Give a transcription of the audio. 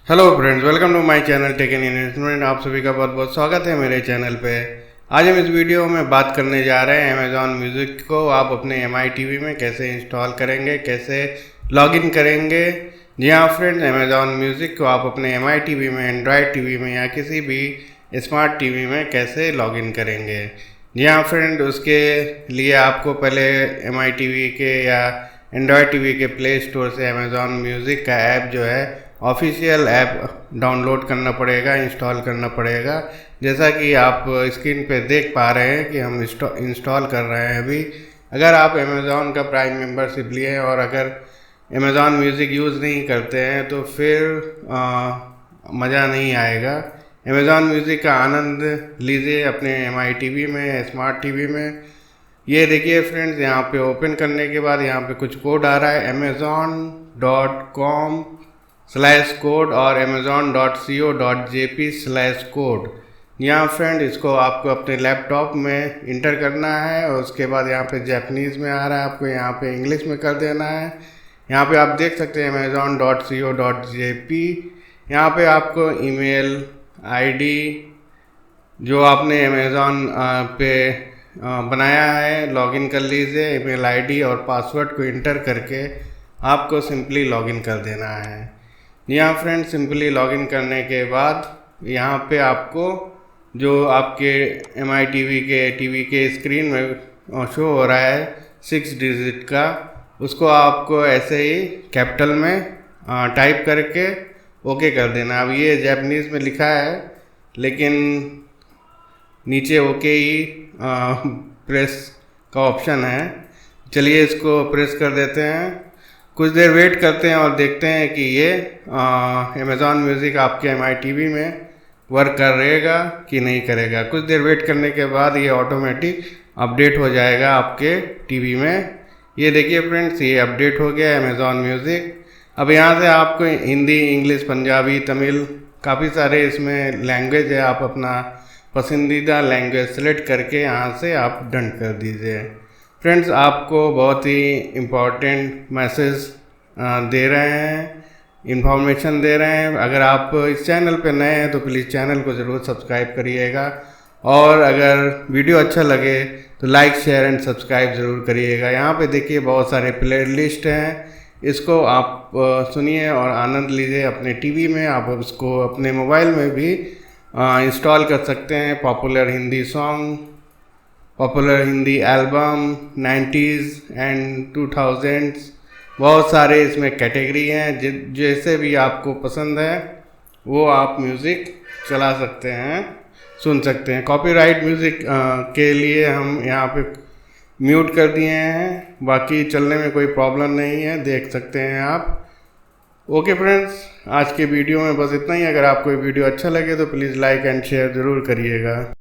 Hello friends, welcome to my channel tech and investment. आप सभी का बहुत बहुत स्वागत है मेरे चैनल पे। आज हम इस वीडियो में बात करने जा रहे हैं अमेज़ॉन म्यूज़िक को आप अपने एमआई टीवी में कैसे इंस्टॉल करेंगे, कैसे लॉगिन करेंगे। जी हाँ फ्रेंड्स, अमेज़ॉन म्यूज़िक को आप अपने एमआई टीवी में, एंड्रॉयड टीवी में या किसी भी स्मार्ट टीवी में कैसे लॉगिन करेंगे। जी हाँ फ्रेंड, उसके लिए आपको पहले एमआई टीवी के या एंड्रॉयड टीवी के प्ले स्टोर से अमेज़ॉन म्यूज़िक का ऐप जो है ऑफिशियल ऐप डाउनलोड करना पड़ेगा, इंस्टॉल करना पड़ेगा। जैसा कि आप स्क्रीन पे देख पा रहे हैं कि हम इंस्टॉल कर रहे हैं अभी। अगर आप अमेज़ॉन का प्राइम मेंबरशिप लिए हैं और अगर अमेज़ॉन म्यूज़िक यूज़ नहीं करते हैं तो फिर मज़ा नहीं आएगा। अमेज़ॉन म्यूज़िक का आनंद लीजिए अपने एमआई टीवी में, स्मार्ट टीवी में। ये देखिए फ्रेंड्स, यहाँ पे ओपन करने के बाद यहाँ पे कुछ कोड आ रहा है amazon.com/code और amazon.co.jp/code। यहाँ फ्रेंड इसको आपको अपने लैपटॉप में इंटर करना है और उसके बाद यहाँ पे जापानीज़ में आ रहा है, आपको यहाँ पे इंग्लिश में कर देना है। यहाँ पे आप देख सकते हैं amazon.co.jp। यहाँ पे आपको ईमेल आईडी जो आपने अमेज़ॉन पे बनाया है लॉगिन कर लीजिए। ईमेल आईडी और पासवर्ड को इंटर करके आपको सिंपली लॉगिन कर देना है। यहाँ फ्रेंड सिंपली लॉगिन करने के बाद यहाँ पे आपको जो आपके एमआई टीवी के स्क्रीन में शो हो रहा है 6 डिजिट का, उसको आपको ऐसे ही कैपिटल में टाइप करके ओके कर देना। अब ये जापानीज़ में लिखा है लेकिन नीचे ओके ही प्रेस का ऑप्शन है। चलिए इसको प्रेस कर देते हैं। कुछ देर वेट करते हैं और देखते हैं कि ये अमेज़ॉन म्यूज़िक आपके एमआई टीवी में वर्क करेगा कि नहीं करेगा। कुछ देर वेट करने के बाद ये ऑटोमेटिक अपडेट हो जाएगा आपके टीवी में। ये देखिए फ्रेंड्स, ये अपडेट हो गया अमेज़ॉन म्यूज़िक। अब यहाँ से आपको हिंदी, इंग्लिश, पंजाबी, तमिल काफ़ी सारे इसमें लैंग्वेज है। आप अपना पसंदीदा लैंग्वेज सेलेक्ट करके यहाँ से आप डन कर दीजिए। फ्रेंड्स, आपको बहुत ही इम्पोर्टेंट मैसेज दे रहे हैं, इन्फॉर्मेशन दे रहे हैं। अगर आप इस चैनल पे नए हैं तो प्लीज़ चैनल को ज़रूर सब्सक्राइब करिएगा और अगर वीडियो अच्छा लगे तो लाइक, शेयर एंड सब्सक्राइब ज़रूर करिएगा। यहाँ पे देखिए बहुत सारे प्ले लिस्ट हैं, इसको आप सुनिए और आनंद लीजिए अपने टीवी में। आप इसको अपने मोबाइल में भी इंस्टॉल कर सकते हैं। Popular Hindi song, popular Hindi album 90s and 2000s, बहुत सारे इसमें कैटेगरी हैं। जैसे भी आपको पसंद है वो आप म्यूज़िक चला सकते हैं, सुन सकते हैं। कॉपीराइट म्यूज़िक के लिए हम यहाँ पे म्यूट कर दिए हैं, बाकी चलने में कोई प्रॉब्लम नहीं है, देख सकते हैं आप। ओके फ्रेंड्स, आज के वीडियो में बस इतना ही। अगर आपको ये वीडियो अच्छा लगे तो प्लीज़ लाइक एंड शेयर ज़रूर करिएगा।